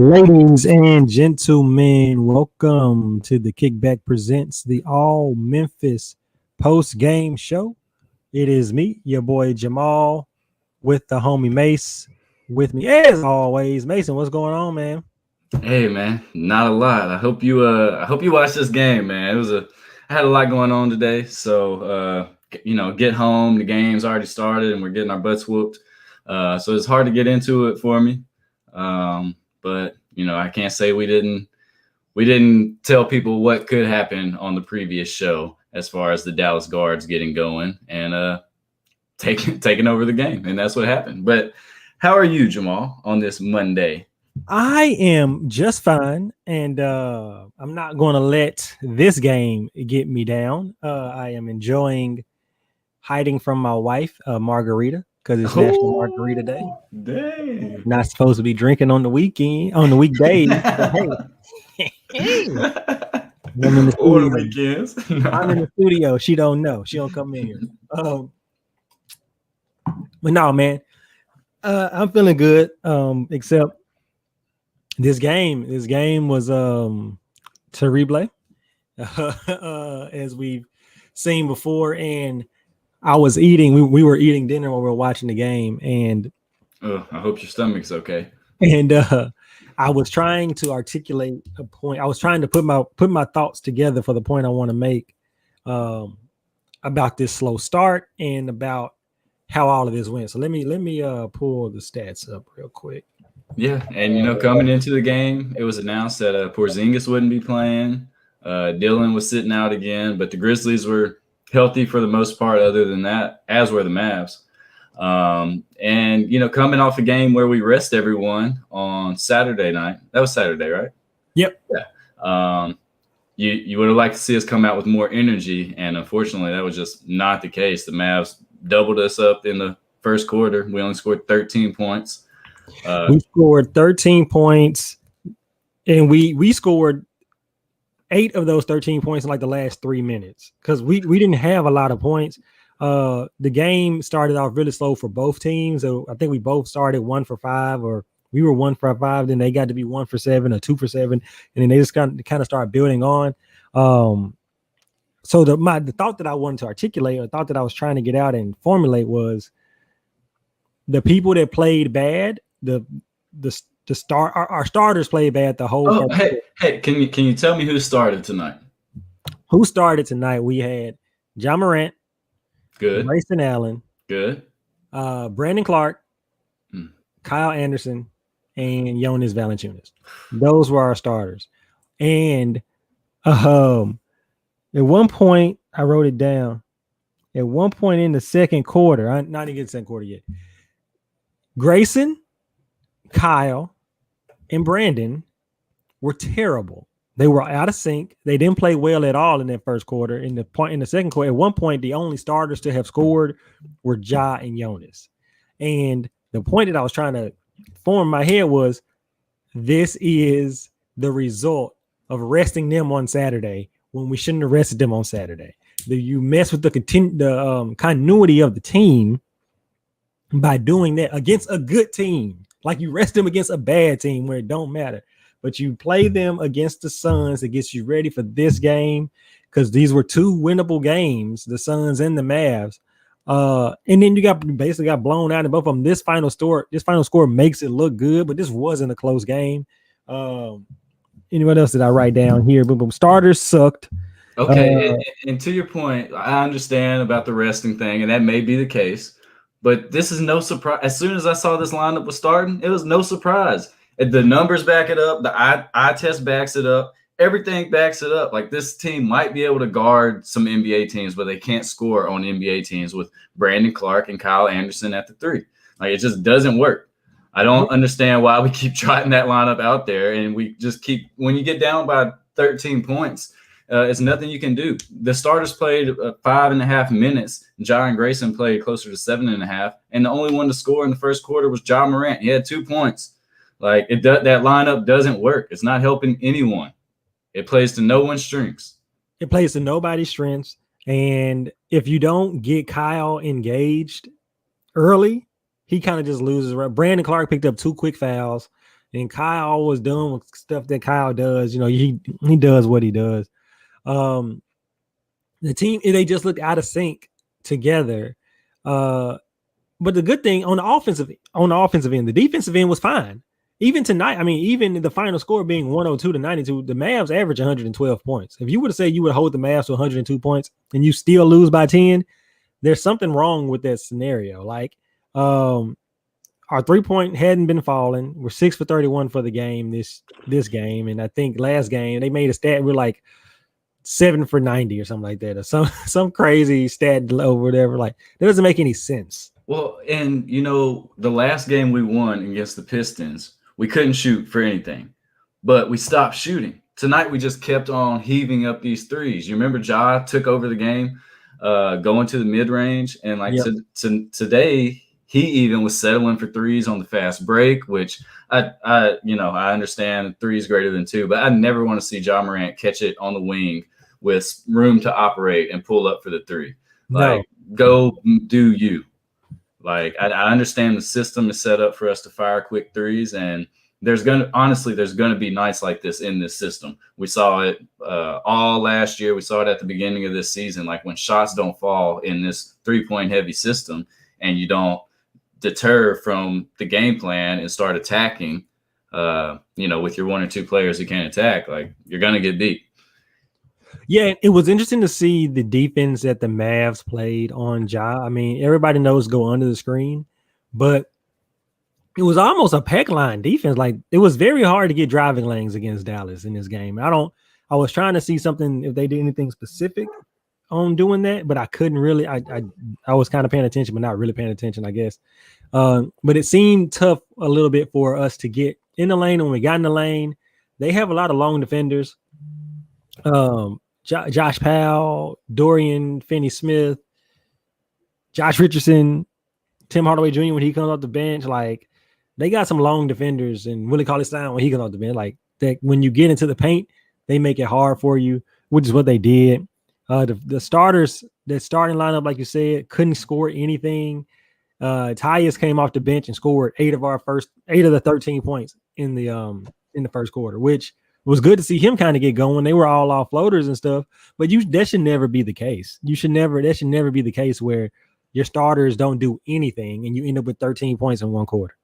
Ladies and gentlemen, welcome to the Kickback Presents the All Memphis Post Game Show. It is me, your boy Jamal, with the homie Mace. With me, as always, Mason. What's going on, man? Hey man, not a lot. I hope you watched this game, man. I had a lot going on today. So get home, the game's already started and we're getting our butts whooped. So it's hard to get into it for me. But I can't say we didn't tell people what could happen on the previous show as far as the Dallas guards getting going and taking over the game. And that's what happened. But how are you, Jamal, on this Monday? I am just fine, and I'm not going to let this game get me down. I am enjoying hiding from my wife, Margarita, because it's National Margarita Day. Dang. Not supposed to be drinking on the weekdays. But hey, I'm in the Or studio. the weekends. I'm in the studio. She don't know. She don't come in here. But no, man, I'm feeling good. Except this game was terrible, as we've seen before. And I was eating. We were eating dinner while we were watching the game, and I hope your stomach's okay. And I was trying to articulate a point. I was trying to put my thoughts together for the point I want to make about this slow start and about how all of this went. So let me pull the stats up real quick. Yeah, and coming into the game, it was announced that Porzingis wouldn't be playing. Dylan was sitting out again, but the Grizzlies were healthy for the most part. Other than that, as were the Mavs. And coming off a game where we rest everyone on Saturday night. That was Saturday, right? Yep. Yeah. You would have liked to see us come out with more energy, and unfortunately, that was just not the case. The Mavs doubled us up in the first quarter. We only scored 13 points. We scored 13 points, and we scored 8 of those 13 points in like the last 3 minutes because we didn't have a lot of points. The game started off really slow for both teams. So I think we both started 1 for 5, or we were 1 for 5. Then they got to be 1 for 7 or 2 for 7, and then they just kind of started building on. So the thought that I wanted to articulate, or thought that I was trying to get out and formulate, was the people that played bad. Our starters played bad the whole. Oh, hey, can you tell me who started tonight? Who started tonight? We had Ja Morant. Good. Grayson Allen. Good. Brandon Clark, Kyle Anderson, and Jonas Valanciunas. Those were our starters. And at one point, I wrote it down. At one point in the second quarter, I'm not even in the second quarter yet, Grayson, Kyle, and Brandon were terrible. They were out of sync. They didn't play well at all in that first quarter. In the second quarter, at one point, the only starters to have scored were Ja and Jonas. And the point that I was trying to form in my head was, this is the result of resting them on Saturday when we shouldn't have rested them on Saturday. You mess with the continuity of the team by doing that against a good team. Like, you rest them against a bad team where it don't matter. But you play them against the Suns. It gets you ready for this game, because these were 2 winnable games, the Suns and the Mavs. And then you basically got blown out in both of them. This final score makes it look good, but this wasn't a close game. Anyone else did I write down here? Boom, boom. Starters sucked. Okay, and to your point, I understand about the resting thing, and that may be the case. But this is no surprise. As soon as I saw this lineup was starting, it was no surprise. The numbers back it up. The eye test backs it up. Everything backs it up. Like, this team might be able to guard some NBA teams, but they can't score on NBA teams with Brandon Clark and Kyle Anderson at the 3. Like, it just doesn't work. I don't understand why we keep trotting that lineup out there, and we just keep – when you get down by 13 points, it's nothing you can do. The starters played 5.5 minutes. Ja and Grayson played closer to 7.5, and the only one to score in the first quarter was Ja Morant. He had 2 points. Like, that lineup doesn't work. It's not helping anyone. It plays to no one's strengths. It plays to nobody's strengths. And if you don't get Kyle engaged early, he kind of just loses. Brandon Clark picked up 2 quick fouls, and Kyle was doing stuff that Kyle does. He does what he does. The team, they just looked out of sync together. But the good thing on the offensive end, the defensive end was fine. Even tonight, even the final score being 102-92, the Mavs average 112 points. If you would have said you would hold the Mavs to 102 points and you still lose by 10, there's something wrong with that scenario. Like, our 3-point hadn't been falling. We're 6 for 31 for the game this game, and I think last game they made a stat. We're like 7 for 90 or something like that, or some crazy stat or whatever. Like, that doesn't make any sense. Well, and the last game we won against the Pistons, we couldn't shoot for anything, but we stopped shooting. Tonight, we just kept on heaving up these threes. You remember Ja took over the game, going to the mid-range, and today he even was settling for threes on the fast break, which I understand 3 is greater than 2, but I never want to see Ja Morant catch it on the wing with room to operate and pull up for the 3. No. Like, go do you. Like, I understand the system is set up for us to fire quick threes, and there's going to be nights like this in this system. We saw it all last year. We saw it at the beginning of this season. Like, when shots don't fall in this 3-point heavy system and you don't deter from the game plan and start attacking, with your 1 or 2 players who can't attack, like, you're going to get beat. Yeah, it was interesting to see the defense that the Mavs played on Ja. Everybody knows go under the screen, but it was almost a peck line defense. Like, it was very hard to get driving lanes against Dallas in this game. I was trying to see something if they did anything specific on doing that, but I couldn't really. I was kind of paying attention, but not really paying attention, I guess. But it seemed tough a little bit for us to get in the lane. When we got in the lane, they have a lot of long defenders. Josh Powell, Dorian Finney-Smith, Josh Richardson, Tim Hardaway Jr. when he comes off the bench. Like, they got some long defenders, and Willie Cauley-Stein when he comes off the bench. Like, that when you get into the paint, they make it hard for you, which is what they did. The starters, that starting lineup, like you said, couldn't score anything. Tyus came off the bench and scored 8 of the 13 points in the first quarter, which was good to see him kind of get going. They were all off floaters and stuff, but that should never be the case. That should never be the case where your starters don't do anything and you end up with 13 points in one quarter.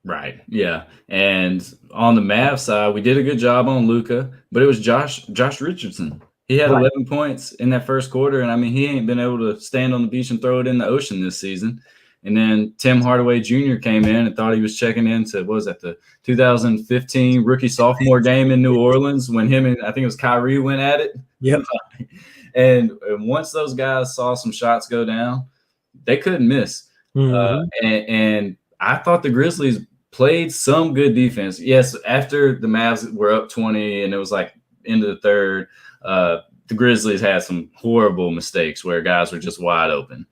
Right. Yeah. And on the Mavs side, we did a good job on Luka, but it was Josh Richardson. He had 11 points in that first quarter, and he ain't been able to stand on the beach and throw it in the ocean this season. And then Tim Hardaway Jr. came in and thought he was checking into, the 2015 rookie-sophomore game in New Orleans when him and I think it was Kyrie went at it. Yep. And once those guys saw some shots go down, they couldn't miss. Mm-hmm. And I thought the Grizzlies played some good defense. Yes, after the Mavs were up 20 and it was like into the third, the Grizzlies had some horrible mistakes where guys were just wide open.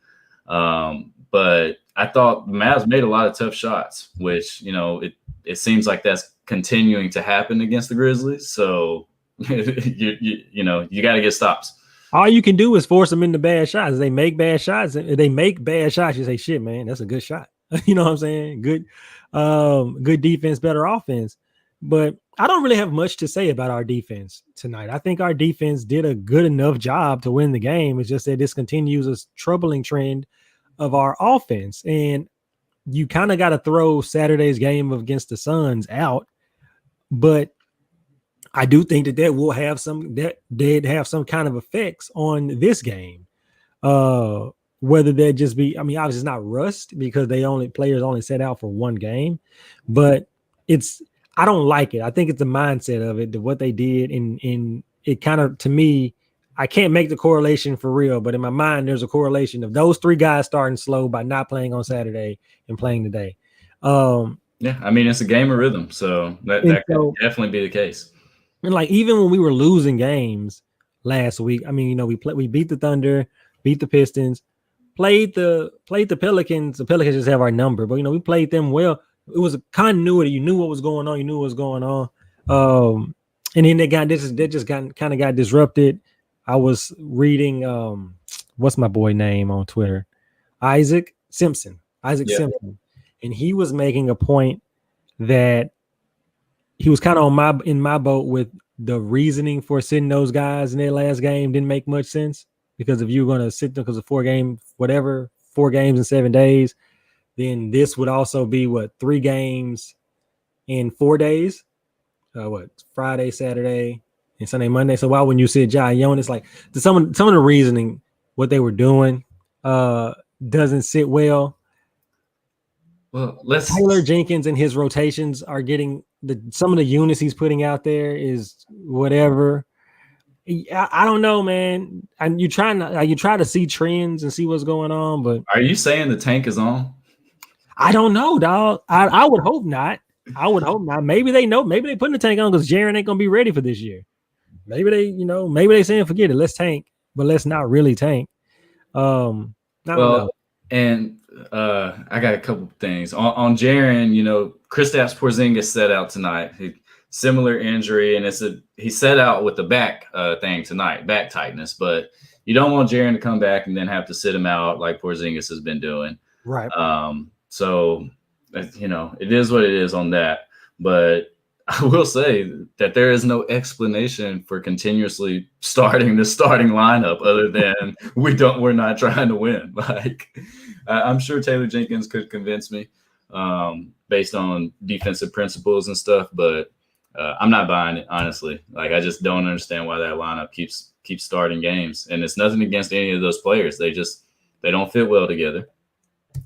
But I thought the Mavs made a lot of tough shots, which, it seems like that's continuing to happen against the Grizzlies. So, you got to get stops. All you can do is force them into bad shots. They make bad shots. If they make bad shots, you say, shit, man, that's a good shot. You know what I'm saying? Good defense, better offense. But I don't really have much to say about our defense tonight. I think our defense did a good enough job to win the game. It's just that this continues a troubling trend of our offense. And you kind of got to throw Saturday's game against the Suns out. But I do think that will have that did have some kind of effects on this game. Whether that just be, obviously it's not rust because players only set out for one game, but I don't like it. I think it's the mindset of it, what they did in it kind of, to me, I can't make the correlation for real, but in my mind, there's a correlation of those 3 guys starting slow by not playing on Saturday and playing today. Yeah, it's a game of rhythm, so that could definitely be the case. And like, even when we were losing games last week, we beat the Thunder, beat the Pistons, played the Pelicans. The Pelicans just have our number, but we played them well. It was a continuity. You knew what was going on. And then they just got disrupted. I was reading what's my boy name on Twitter? Isaac Simpson. And he was making a point that he was kind of in my boat with the reasoning for sitting those guys in their last game didn't make much sense, because if you're going to sit them because of 4 games in 7 days, then this would also be 3 games in 4 days. Friday, Saturday, and Sunday, Monday. So why wouldn't you sit Ja and Jonas? Like some of the reasoning, what they were doing, doesn't sit well. Well, Taylor Jenkins and his rotations are getting some of the units he's putting out there is whatever. I don't know, man. And you try to see trends and see what's going on, but are you saying the tank is on? I don't know, dog. I would hope not. Maybe they know. Maybe they putting the tank on because Jaren ain't gonna be ready for this year. Maybe they saying forget it. Let's tank, but let's not really tank. I don't know. And I got a couple things on Jaren. Kristaps Porzingis set out tonight. Similar injury, and he set out with the back thing tonight, back tightness. But you don't want Jaren to come back and then have to sit him out like Porzingis has been doing. Right. So it is what it is on that. But I will say that there is no explanation for continuously starting the starting lineup other than we're not trying to win. Like I'm sure Taylor Jenkins could convince me based on defensive principles and stuff, but I'm not buying it, honestly. Like I just don't understand why that lineup keeps starting games, and it's nothing against any of those players. They don't fit well together.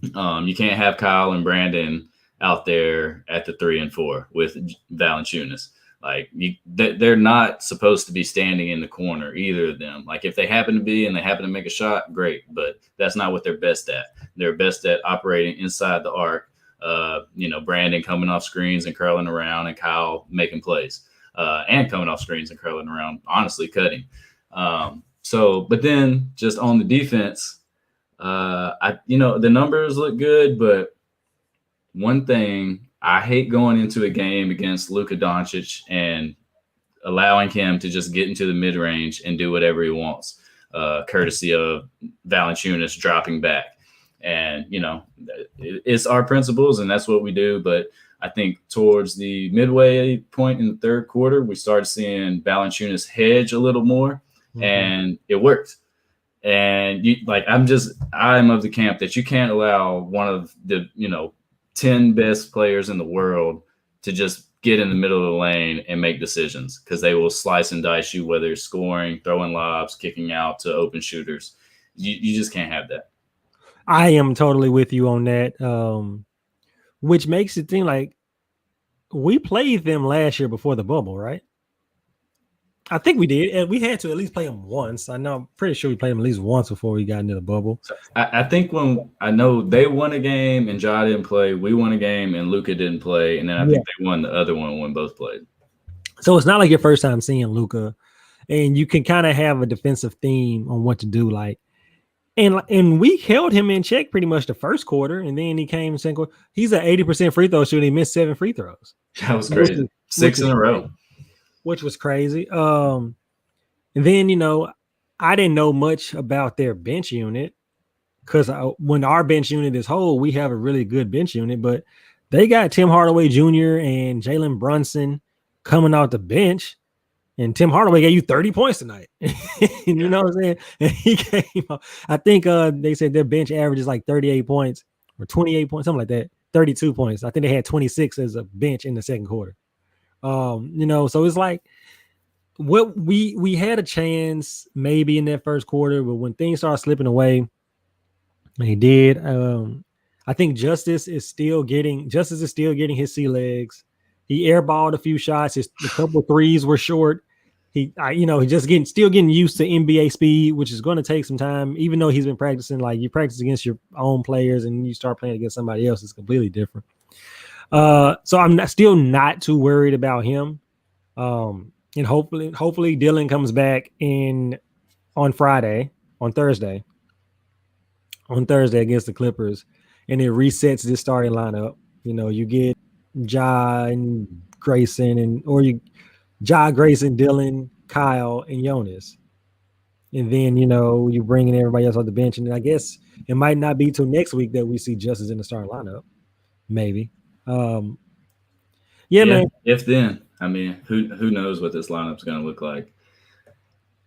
You can't have Kyle and Brandon out there at the 3 and 4 with Valanciunas. Like they're not supposed to be standing in the corner, either of them. Like if they happen to be and they happen to make a shot, great, but that's not what they're best at. They're best at operating inside the arc. Brandon coming off screens and curling around, and Kyle making plays and coming off screens and curling around, honestly cutting. But then just on the defense, the numbers look good, but one thing, I hate going into a game against Luka Doncic and allowing him to just get into the mid-range and do whatever he wants, courtesy of Valanciunas dropping back. And, it's our principles, and that's what we do. But I think towards the midway point in the third quarter, we started seeing Valanciunas hedge a little more, and it worked. And I'm of the camp that you can't allow one of the, 10 best players in the world to just get in the middle of the lane and make decisions, because they will slice and dice you, whether it's scoring, throwing lobs, kicking out to open shooters. You just can't have that. I am totally with you on that, which makes it seem like we played them last year before the bubble, right? I think we did, and we had to at least play them once. I'm pretty sure we played them at least once before we got into the bubble. So I think I know they won a game and Ja didn't play. We won a game and Luka didn't play, and then I think they won the other one when both played. So it's not like your first time seeing Luka, and you can kind of have a defensive theme on what to do. And we held him in check pretty much the first quarter, and then he came second quarter. He's an 80% free throw shooter. He missed 7 free throws. That was crazy. 6 in a row. Which was crazy. And then, I didn't know much about their bench unit, because when our bench unit is whole, we have a really good bench unit, but they got Tim Hardaway Jr. and Jalen Brunson coming off the bench, and Tim Hardaway gave you 30 points tonight. You know what I'm saying? And he came out. I think they said their bench average is like 38 points or 28 points, something like that, 32 points. I think they had 26 as a bench in the second quarter. So it's like what we had a chance maybe in that first quarter, but when things started slipping away, they did. I think Justice is still getting his sea legs. He airballed a few shots. A couple of threes were short. He just still getting used to NBA speed, which is going to take some time. Even though he's been practicing, like you practice against your own players and you start playing against somebody else, it's completely different. So I'm still not too worried about him. And hopefully Dylan comes back on Thursday against the Clippers, and it resets this starting lineup. You get Ja and Grayson, Grayson, Dylan, Kyle, and Jonas. And then, you bring in everybody else on the bench. And I guess it might not be till next week that we see Justice in the starting lineup. Maybe. Yeah, man. If then, I mean, who knows what this lineup's going to look like?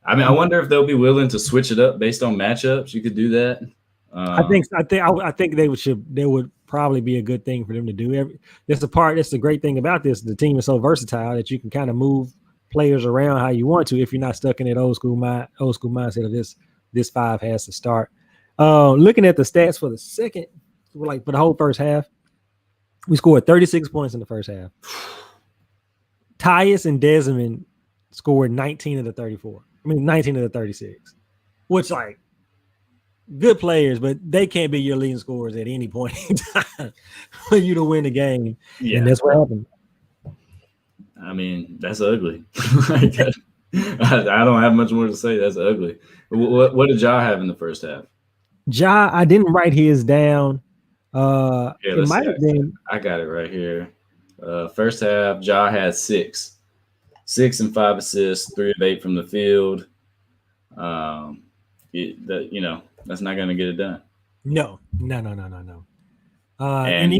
I mean, I wonder if they'll be willing to switch it up based on matchups. You could do that. I think they would probably be a good thing for them to do. That's the great thing about this. The team is so versatile that you can kind of move players around how you want to if you're not stuck in that old school mindset of this five has to start. Looking at the stats for the second, like for the whole first half, we scored 36 points in the first half. Tyus and Desmond scored 19 of the 34. I mean, 19 of the 36, which like good players, but they can't be your leading scorers at any point in time for you to win the game. Yeah. And that's what happened. I mean, that's ugly. I don't have much more to say. That's ugly. What did Ja have in the first half? Ja, I didn't write his down. It might have been. I got it right here. First half, Ja had 6 and 5 assists, 3 of 8 from the field. That's not going to get it done. No. And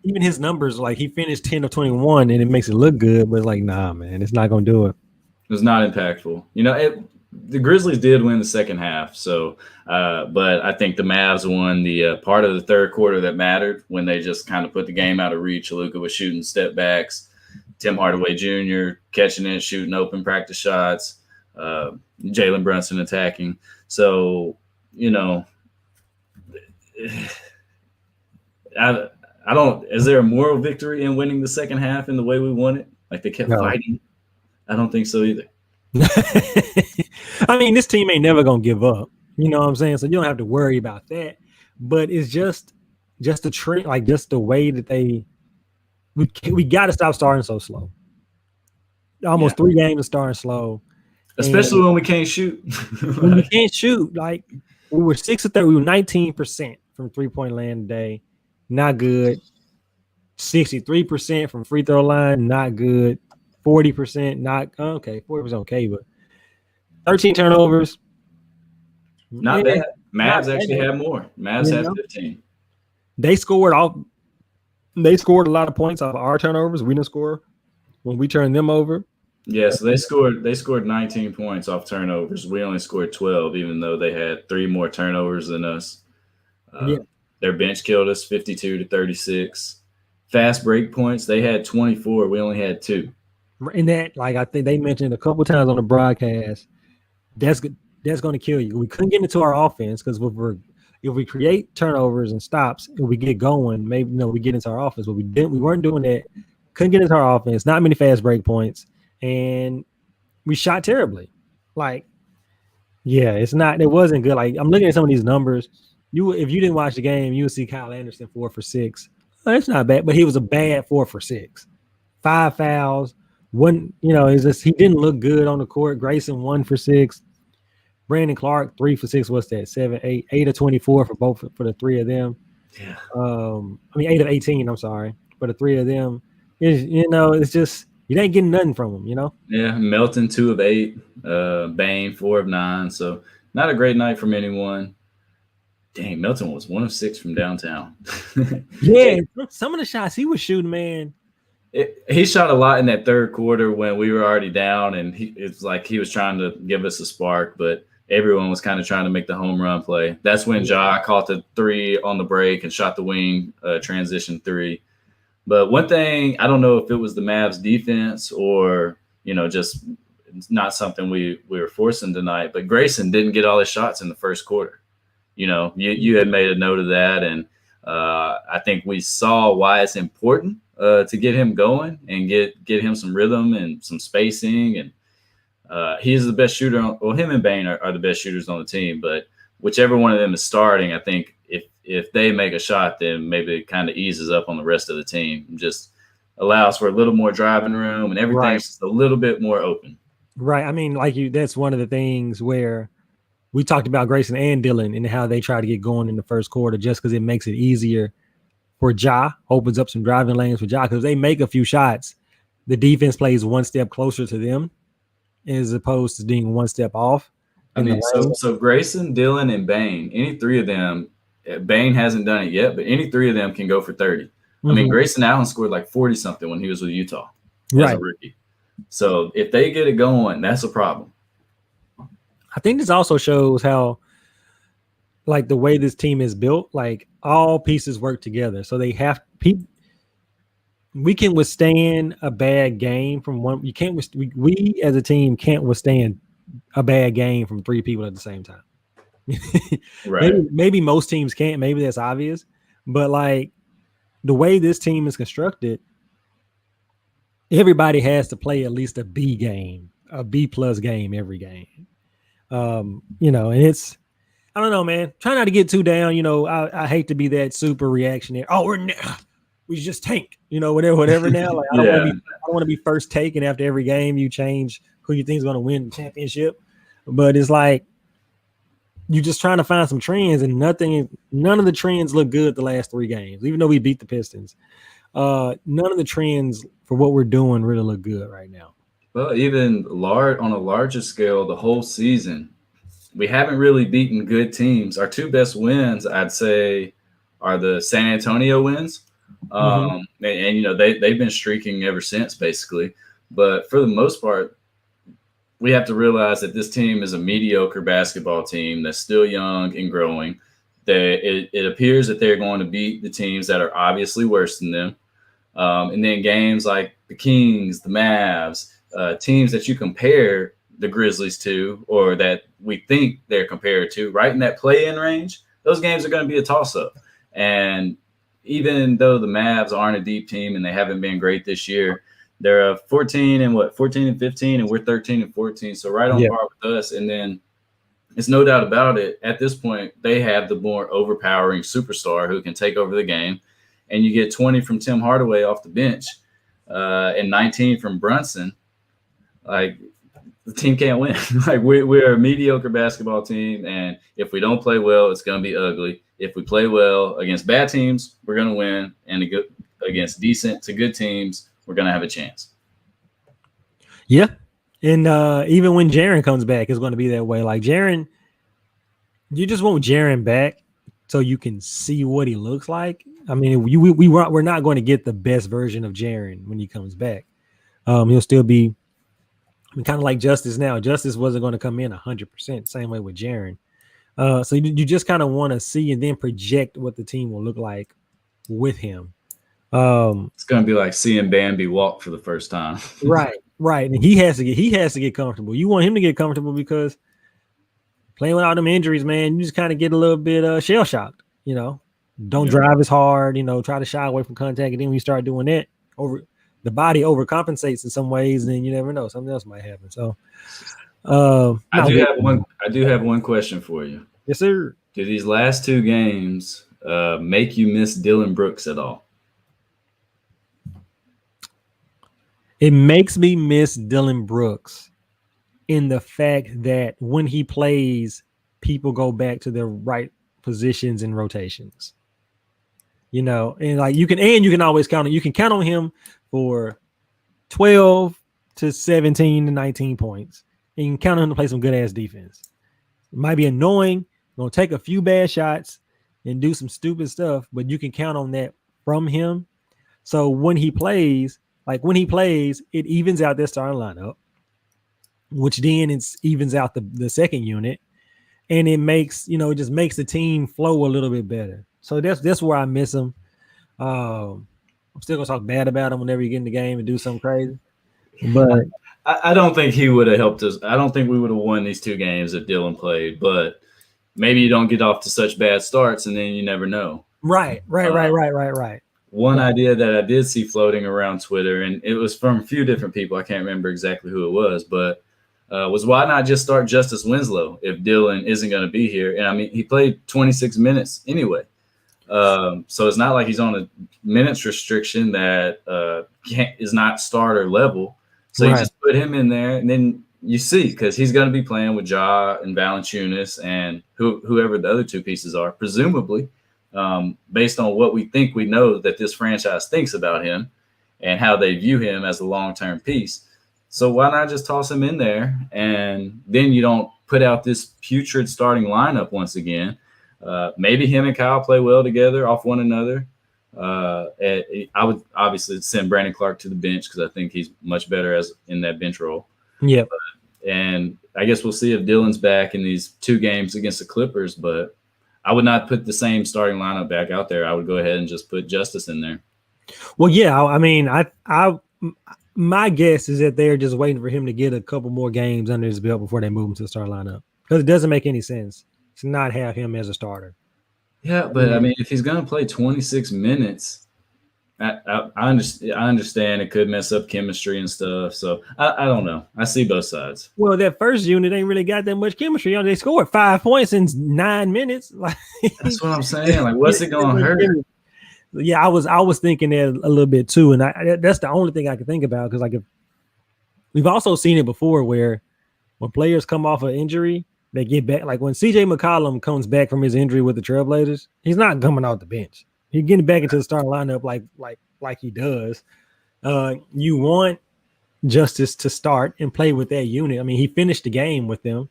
even his numbers, like he finished 10 of 21, and it makes it look good, but it's like, nah, man, it's not going to do it. It was not impactful. The Grizzlies did win the second half, so but I think the Mavs won the part of the third quarter that mattered when they just kind of put the game out of reach. Luka was shooting step backs, Tim Hardaway Jr. catching it, shooting open practice shots, Jalen Brunson attacking. So, I don't. Is there a moral victory in winning the second half in the way we won it? Like they kept fighting. I don't think so either. I mean, this team ain't never gonna give up. You know what I'm saying? So you don't have to worry about that. But it's just the trend, like just the way that we got to stop starting so slow. Almost 3 games of starting slow, especially when we can't shoot. When we can't shoot, like we were 6 of 30, we were 19% from 3-point land today, not good. 63% from free throw line, not good. 40%, not okay. 40% okay, but 13 turnovers. Not bad. Mavs actually had more. Mavs had 15. They scored a lot of points off of our turnovers. We didn't score when we turned them over. Yeah, so they scored 19 points off turnovers. We only scored 12, even though they had 3 more turnovers than us. Their bench killed us 52-36. Fast break points, they had 24. We only had 2. And that, like I think they mentioned a couple times on the broadcast, that's going to kill you. We couldn't get into our offense because if we create turnovers and stops and we get going, maybe we get into our offense. But we didn't. We weren't doing that. Couldn't get into our offense. Not many fast break points, and we shot terribly. Like, yeah, it wasn't good. Like I'm looking at some of these numbers. If you didn't watch the game, you would see Kyle Anderson 4 for 6. It's not bad, but he was a bad 4 for 6. 5 fouls. One, it's just he didn't look good on the court. Grayson 1 for 6. Brandon Clark 3 for 6. What's that? 7, 8 of 24 for the 3 of them. Yeah. 8 of 18. I'm sorry, for the 3 of them. It's just you ain't getting nothing from them. Yeah, Melton 2 of 8. Bane 4 of 9. So not a great night from anyone. Dang, Melton was 1 of 6 from downtown. Yeah, some of the shots he was shooting, man. He shot a lot in that third quarter when we were already down, and it's like he was trying to give us a spark, but everyone was kind of trying to make the home run play. That's when Ja caught the 3 on the break and shot the wing transition 3. But one thing, I don't know if it was the Mavs defense or, just not something we were forcing tonight, but Grayson didn't get all his shots in the first quarter. You had made a note of that, and I think we saw why it's important to get him going and get him some rhythm and some spacing. And he's the best shooter. Him and Bane are the best shooters on the team. But whichever one of them is starting, I think if they make a shot, then maybe it kind of eases up on the rest of the team. Just allows for a little more driving room and everything's just a little bit more open. Right. I mean, that's one of the things where we talked about Grayson and Dylan and how they try to get going in the first quarter just because it makes it easier for Ja, opens up some driving lanes for Ja. Because they make a few shots, the defense plays one step closer to them as opposed to being one step off. I mean, so Grayson, Dylan, and Bane, any 3 of them, Bane hasn't done it yet, but any 3 of them can go for 30. I mean, Grayson Allen scored like 40 something when he was with Utah as a rookie. So if they get it going, that's a problem. I think this also shows how, like, the way this team is built, like all pieces work together. So they have we can withstand a bad game from one. You can't. We as a team can't withstand a bad game from three people at the same time. Right. Maybe most teams can't. Maybe that's obvious, but like the way this team is constructed, everybody has to play at least a B game, a B+ game every game. You know, and it's, I don't know, man. Try not to get too down. You know, I hate to be that super reactionary. Oh, we just tank, you know, whatever now. Like, I don't want to be first taken after every game. You change who you think is going to win the championship, but it's like you're just trying to find some trends, and none of the trends look good the last 3 games. Even though we beat the Pistons, none of the trends for what we're doing really look good right now. Well, even on a larger scale, the whole season, we haven't really beaten good teams. Our 2 best wins, I'd say, are the San Antonio wins. And you know, they've been streaking ever since, basically. But for the most part, we have to realize that this team is a mediocre basketball team that's still young and growing. It appears that they're going to beat the teams that are obviously worse than them. And then games like the Kings, the Mavs, teams that you compare the Grizzlies to, or that we think they're compared to, right in that play-in range, those games are going to be a toss-up. And even though the Mavs aren't a deep team and they haven't been great this year, they're 14 and 15, and we're 13 and 14. So right on par with us. And then it's no doubt about it, at this point, they have the more overpowering superstar who can take over the game. And you get 20 from Tim Hardaway off the bench and 19 from Brunson. Like, the team can't win. Like, we're a mediocre basketball team, and if we don't play well, it's going to be ugly. If we play well against bad teams, we're going to win, and against decent to good teams, we're going to have a chance. Yeah, and even when Jaren comes back, it's going to be that way. Like, Jaren, you just want Jaren back so you can see what he looks like. I mean, we're not going to get the best version of Jaren when he comes back. He'll still be, I mean, kind of like Justice now. Justice wasn't going to come in 100%. Same way with Jaren. So you just kind of want to see and then project what the team will look like with him. It's going to be like seeing Bambi walk for the first time. Right. And he has to get comfortable. You want him to get comfortable because playing without them injuries, man, you just kind of get a little bit shell shocked. You know, don't drive as hard. You know, try to shy away from contact, and then when you start doing that, the body overcompensates in some ways, and then you never know, something else might happen. So, I do have one question for you. Yes, sir. Do these last 2 games make you miss Dillon Brooks at all? It makes me miss Dillon Brooks in the fact that when he plays, people go back to their right positions and rotations. You know, and like you can always count on, you can count on him for 12 to 17 to 19 points. And you can count on him to play some good ass defense. It might be annoying, gonna take a few bad shots and do some stupid stuff, but you can count on that from him. So when he plays, it evens out their starting lineup, which then it evens out the second unit, and it makes, you know, it just makes the team flow a little bit better. So that's where I miss him. I'm still gonna talk bad about him whenever you get in the game and do something crazy. But I don't think he would have helped us. I don't think we would have won these 2 games if Dillon played, but maybe you don't get off to such bad starts and then you never know. Right. One idea that I did see floating around Twitter, and it was from a few different people, I can't remember exactly who it was, but was why not just start Justice Winslow if Dillon isn't going to be here? And I mean, he played 26 minutes anyway. So it's not like he's on a minutes restriction that is not starter level. So you just put him in there, and then you see, because he's going to be playing with Ja and Valanciunas and whoever the other 2 pieces are, presumably, based on what we know that this franchise thinks about him and how they view him as a long-term piece. So why not just toss him in there, and then you don't put out this putrid starting lineup once again. Maybe him and Kyle play well together off one another. I would obviously send Brandon Clark to the bench because I think he's much better as in that bench role. Yep. And I guess we'll see if Dylan's back in these 2 games against the Clippers, but I would not put the same starting lineup back out there. I would go ahead and just put Justice in there. Well, yeah, I mean, my guess is that they're just waiting for him to get a couple more games under his belt before they move him to the start lineup, because it doesn't make any sense to not have him as a starter. Yeah, but I mean, if he's going to play 26 minutes, I understand it could mess up chemistry and stuff. So I don't know. I see both sides. Well, that first unit ain't really got that much chemistry. They scored 5 points in 9 minutes. Like, that's what I'm saying. Like, what's it going to hurt? Yeah, I was thinking that a little bit too, and that's the only thing I can think about, because like if we've also seen it before where when players come off an injury, they get back. Like when CJ McCollum comes back from his injury with the Trailblazers, he's not coming off the bench. He's getting back into the starting lineup like he does. You want Justice to start and play with that unit. I mean, he finished the game with them.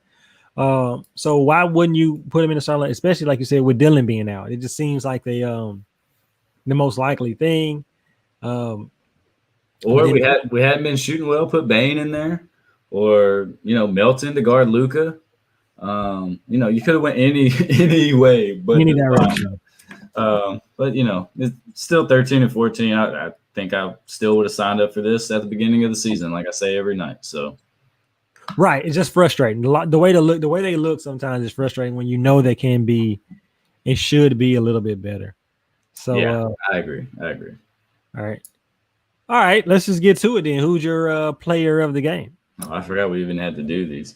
So why wouldn't you put him in the starting lineup, especially like you said with Dylan being out? It just seems like the most likely thing. Or we hadn't been shooting well, put Bane in there, or Melton to guard Luka. You could have went any way, but any direction. But it's still 13 and 14. I think I still would have signed up for this at the beginning of the season, like I say every night. So, right, it's just frustrating. The way they look sometimes is frustrating when it should be a little bit better. So yeah, I agree. All right. Let's just get to it then. Who's your player of the game? Oh, I forgot we even had to do these.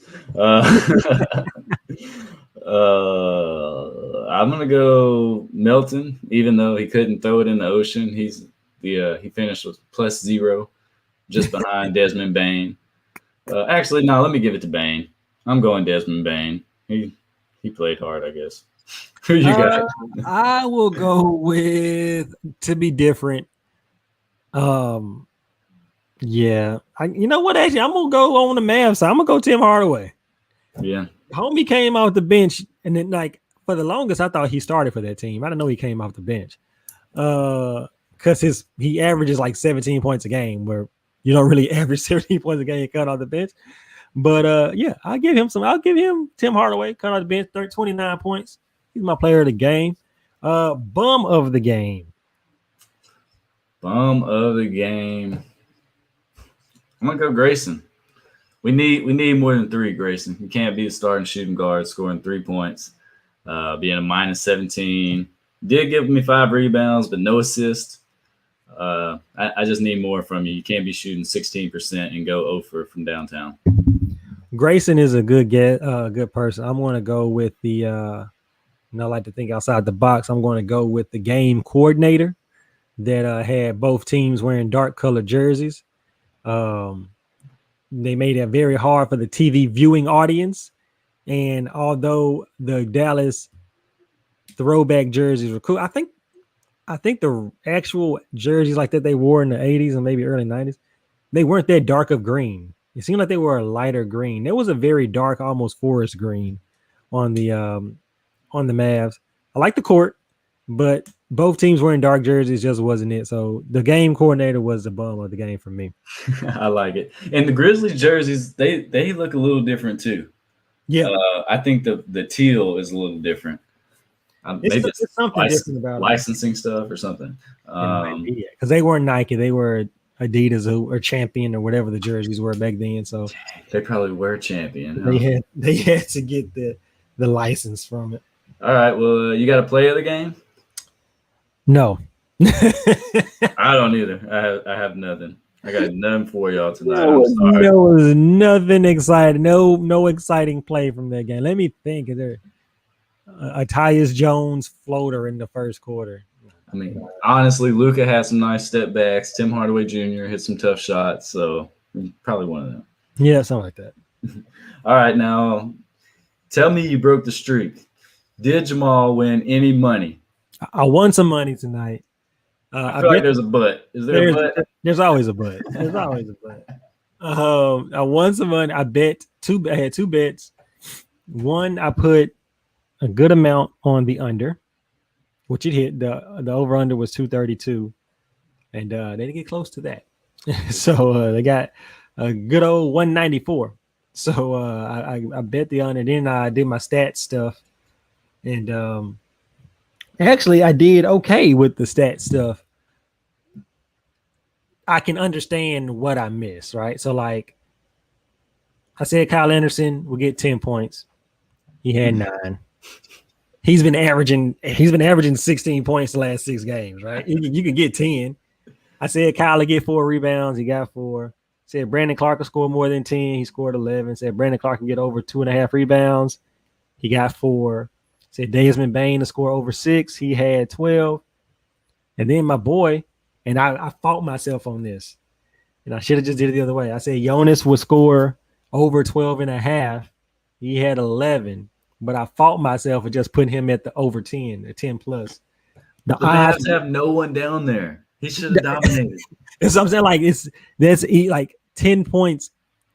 I'm gonna go Melton, even though he couldn't throw it in the ocean. He finished with +0, just behind Desmond Bane. Actually, no, let me give it to Bane. I'm going Desmond Bane. He played hard, I guess. Who you got? I will go with, to be different. Yeah. You know what? Actually, I'm gonna go on the Mavs side. I'm gonna go Tim Hardaway. Yeah. Homie came off the bench, and then like for the longest, I thought he started for that team. I didn't know he came off the bench. Because he averages like 17 points a game, where you don't really average 17 points a game cut off the bench. But yeah, I'll give him Tim Hardaway, cut off the bench, 29 points. He's my player of the game. Bum of the game. Bum of the game. I'm gonna go Grayson. We need more than 3, Grayson. You can't be a starting shooting guard scoring 3 points, being a -17. Did give me 5 rebounds, but no assists. I just need more from you. You can't be shooting 16% and go 0 from downtown. Grayson is a good good person. I'm going to go with the. I like to think outside the box. I'm going to go with the game coordinator that had both teams wearing dark colored jerseys. They made it very hard for the TV viewing audience. And although the Dallas throwback jerseys were cool, I think the actual jerseys like that they wore in the 80s and maybe early 90s, they weren't that dark of green. It seemed like they were a lighter green. There was a very dark, almost forest green on the Mavs. I like the court, but both teams wearing dark jerseys just wasn't it. So the game coordinator was the bum of the game for me. I like it. And the Grizzlies jerseys, they look a little different too. Yeah. I think the teal is a little different. Maybe it's something different about licensing stuff or something. Because they weren't Nike, they were Adidas or Champion or whatever the jerseys were back then. So they probably were Champion. They had to get the license from it. All right. Well, you got a play of the game? No. I don't either. I have nothing. I got nothing for y'all tonight. There was nothing exciting. No exciting play from that game. Let me think. Is there a Tyus Jones floater in the first quarter? I mean, honestly, Luka had some nice step backs. Tim Hardaway Jr. hit some tough shots. So probably one of them. Yeah, something like that. All right. Now, tell me you broke the streak. Did Jamal win any money? I won some money tonight. I feel like there's a but. Is there a but? There's always a but. There's always a but. I won some money. I had 2 bets. One, I put a good amount on the under, which it hit. The over under was 232, and they didn't get close to that. So they got a good old 194. So I bet the under. Then I did my stats stuff, and actually I did okay with the stats stuff. I can understand what I missed, right? So like I said, Kyle Anderson will get 10 points. He had 9. He's been averaging 16 points the last 6 games, right? You can get 10. I said Kyle will get 4 rebounds. He got 4. Said Brandon Clark will score more than 10. He scored 11. Said Brandon Clark can get over 2.5 rebounds. He got 4. Said Desmond Bane to score over 6. He had 12. And then my boy, and I fought myself on this, and I should have just did it the other way. I said Jonas would score over 12.5. He had 11, but I fought myself for just putting him at the over 10, the 10 plus. The Mavs have no one down there. He should have dominated. That's what I'm saying. Like that's like 10 points,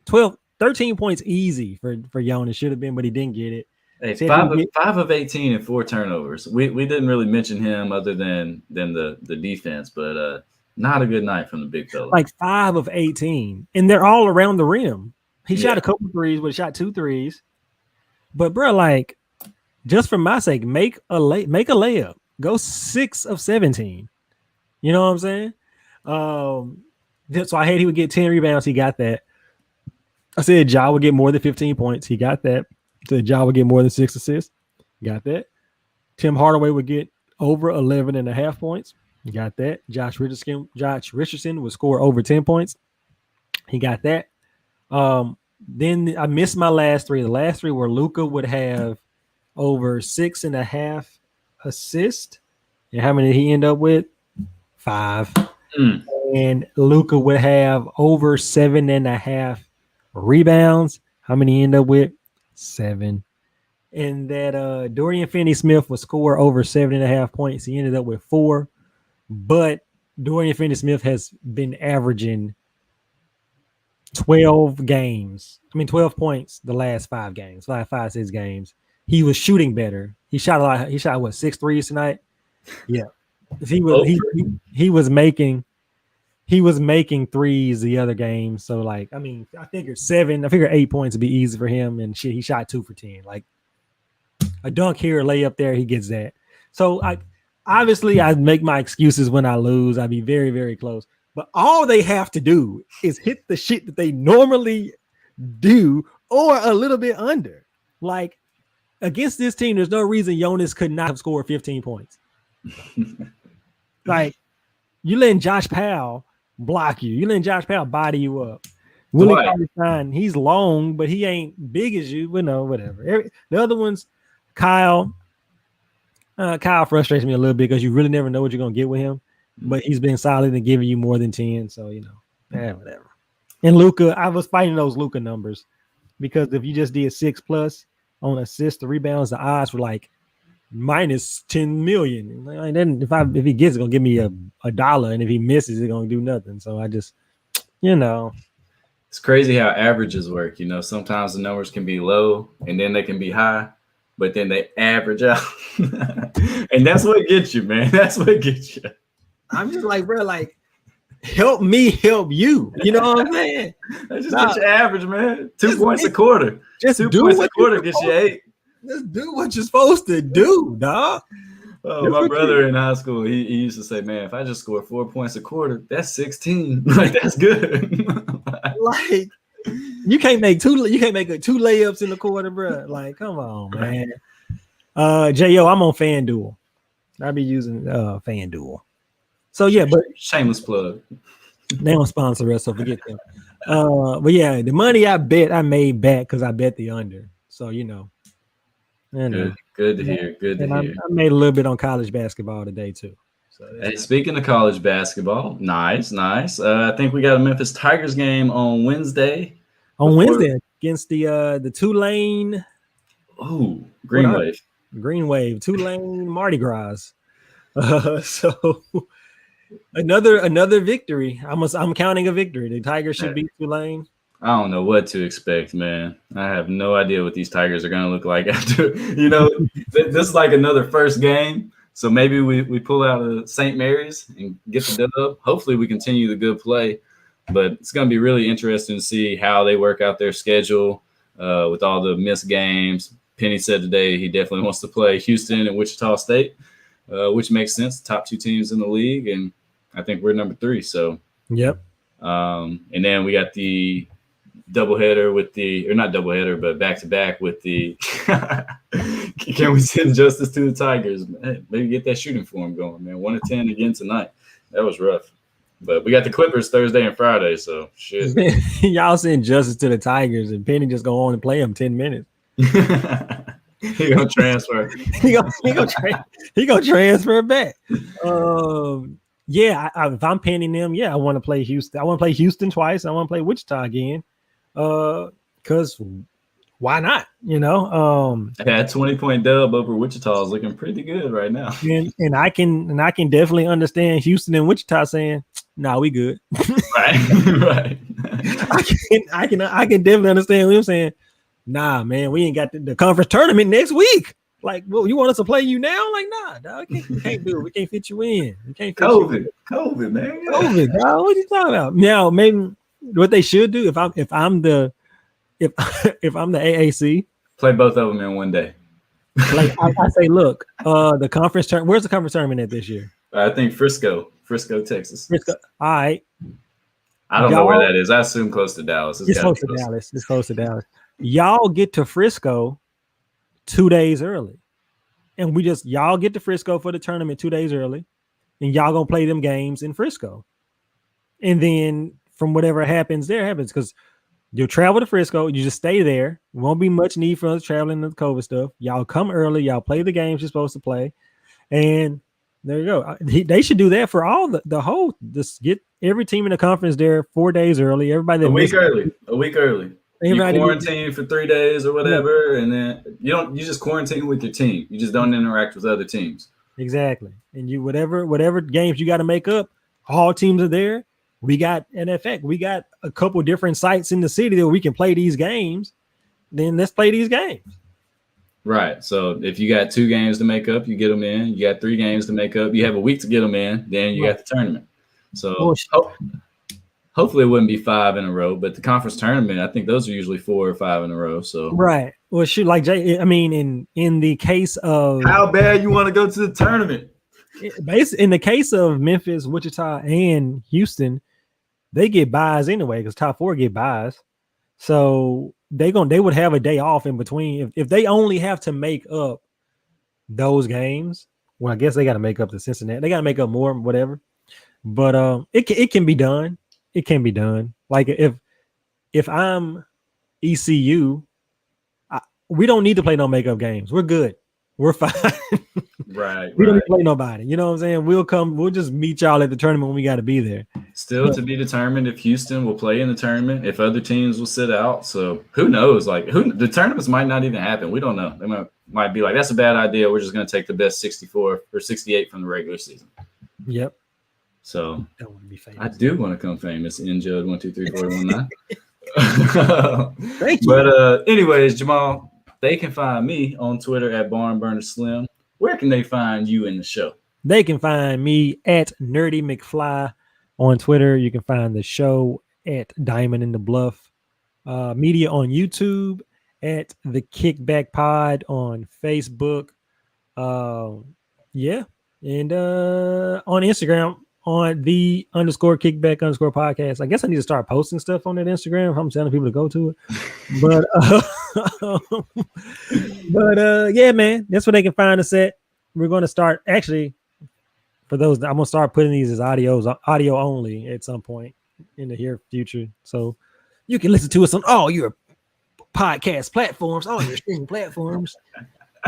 13 points easy for Jonas should have been, but he didn't get it. Hey, 5 of 18 and 4 turnovers. We didn't really mention him other than the defense, but not a good night from the big fella. Like 5 of 18, and they're all around the rim. He shot a couple threes, but he shot 2 threes. But bro, like, just for my sake, make a layup. Go 6 of 17. You know what I'm saying? So I had he would get 10 rebounds. He got that. I said Ja would get more than 15 points. He got that. I said Ja would get more than 6 assists. Got that. Tim Hardaway would get over 11.5 points. He got that. Josh Richardson would score over 10 points. He got that. Then I missed my last 3. The last 3 were Luka would have over 6.5 assists. And how many did he end up with? 5. And Luka would have over 7.5 rebounds. How many he end up with? 7. And that Dorian Finney-Smith would score over 7.5 points. He ended up with 4. But Dorian Finney-Smith has been averaging 12 points the last 5 games, 6 games. He was shooting better. He shot a lot. He shot what, 6 threes tonight? Yeah. He was making threes the other game. So like, I mean, I figured 8 points would be easy for him, and shit, he shot 2 for 10. Like a dunk here, a layup there, he gets that. So I make my excuses when I lose. I'd be very, very close. But all they have to do is hit the shit that they normally do or a little bit under. Like against this team, there's no reason Jonas could not have scored 15 points. Like you letting Josh Powell block you. You letting Josh Powell body you up. Willie Cauley-Stein, he's long, but he ain't big as you. But no, whatever. The other ones, Kyle frustrates me a little bit because you really never know what you're gonna get with him. But he's been solid in giving you more than 10, so you know, whatever. And Luka, I was fighting those Luka numbers because if you just did 6+ on assists, the rebounds, the odds were like minus 10 million. And then if he gets, it's gonna give me a $1, and if he misses, it's gonna do nothing. So I just, you know, it's crazy how averages work. You know, sometimes the numbers can be low and then they can be high, but then they average out, and that's what gets you, man. That's what gets you. I'm just like, bro, like, help me help you. You know what I'm saying? That's just get your average, man. 2 points a quarter. Just 2 points a quarter gets you 8. Just do what you're supposed to do, dog. Oh, my brother in high school, he used to say, man, if I just score 4 points a quarter, that's 16. Like, that's good. Like, you can't make 2 layups in the quarter, bro. Like, come on, man. J.O., I'm on FanDuel. I'll be using FanDuel. So yeah, but shameless plug. They don't sponsor us, so forget them. But yeah, the money I made back because I bet the under. So you know. Good to hear. Good to hear. I made a little bit on college basketball today too. So hey, speaking of college basketball, nice. I think we got a Memphis Tigers game on Wednesday. Wednesday against the Tulane. Oh, Green Wave, Tulane Mardi Gras. So another victory. I'm counting a victory. The Tigers should beat Tulane. I don't know what to expect, man. I have no idea what these Tigers are going to look like after. You know, this is like another first game. So maybe we pull out a St. Mary's and get the dub. Hopefully we continue the good play. But it's going to be really interesting to see how they work out their schedule with all the missed games. Penny said today he definitely wants to play Houston and Wichita State, which makes sense. Top 2 teams in the league, and I think we're number 3. So, yep. And then we got the doubleheader with or not doubleheader, but back-to-back with the can we send justice to the Tigers? Man, maybe get that shooting form going, man. 1 of 10 again tonight. That was rough. But we got the Clippers Thursday and Friday, so shit. Y'all send justice to the Tigers, and Penny just go on and play them 10 minutes. He gonna transfer. he gonna transfer back. Yeah. If I'm penning them, I want to play Houston. I want to play Houston twice. I want to play Wichita again. Because why not? That 20-point dub over Wichita is looking pretty good right now. And I can definitely understand Houston and Wichita saying, "Nah, we good." Right. I can definitely understand them saying, "Nah, man, we ain't got the conference tournament next week. Like, well, you want us to play you now? Like, nah, dog, we can't do it. We can't fit you in. We can't fit COVID, you in. COVID, man. COVID, dog. What are you talking about? Now, maybe what they should do if I'm the AAC, play both of them in one day. Like I say, look, the conference tournament. Where's the conference tournament at this year? I think Frisco, Texas. Frisco. All right. I don't know where that is. I assume close to Dallas. It's close to Dallas. It's close to Dallas. Y'all get to Frisco 2 days early, and y'all get to Frisco for the tournament 2 days early, and y'all gonna play them games in Frisco, and then from whatever happens there happens, because you'll travel to Frisco. You just stay there. Won't be much need for us traveling to the COVID stuff. Y'all come early. Y'all play the games you're supposed to play, and there you go. They should do that for all the whole. Just get every team in the conference there 4 days early. Everybody a week early. You quarantine for 3 days or whatever, and then you just quarantine with your team. You just don't interact with other teams. Exactly. And you whatever games you got to make up, all teams are there. We got we got a couple different sites in the city that we can play these games. Then let's play these games. Right. So if you got 2 games to make up, you get them in. You got 3 games to make up. You have a week to get them in. Then you got the tournament. So hopefully it wouldn't be 5 in a row, but the conference tournament, I think those are usually 4 or 5 in a row. So right. Well, shoot, like Jay, I mean, in the case of how bad you want to go to the tournament. In the case of Memphis, Wichita, and Houston, they get buys anyway because top 4 get buys. So they would have a day off in between. If they only have to make up those games, well, I guess they got to make up the Cincinnati. They got to make up more, whatever. But it can be done. It can be done. Like if I'm ECU, we don't need to play no makeup games. We're good. We're fine. Right. We don't need to play nobody. You know what I'm saying? We'll just meet y'all at the tournament when we got to be there. Still to be determined if Houston will play in the tournament, if other teams will sit out. So who knows? Like the tournaments might not even happen. We don't know. They might be like, that's a bad idea. We're just going to take the best 64 or 68 from the regular season. Yep. So I want to be famous. I do want to come famous. Judd 1 2 3 4 1 9. Thank you. But anyways, Jamal, they can find me on Twitter at BarnBurnerSlim. Where can they find you in the show? They can find me at Nerdy McFly on Twitter. You can find the show at Diamond in the Bluff Media on YouTube, at the Kickback Pod on Facebook. And on Instagram on the _kickback _podcast. I guess I need to start posting stuff on that Instagram if I'm telling people to go to it. But yeah, man, that's where they can find us at. We're going to start actually for those. I'm going to start putting these as audio only at some point in the near future, so you can listen to us on all your podcast platforms, all your streaming platforms,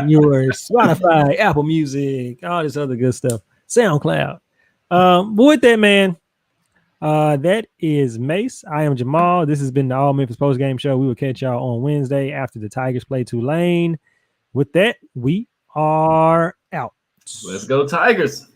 your Spotify, Apple Music, all this other good stuff, SoundCloud. But with that, man, that is Mace. I am Jamal. This has been the All Memphis Post Game Show. We will catch y'all on Wednesday after the Tigers play Tulane. With that, we are out. Let's go Tigers.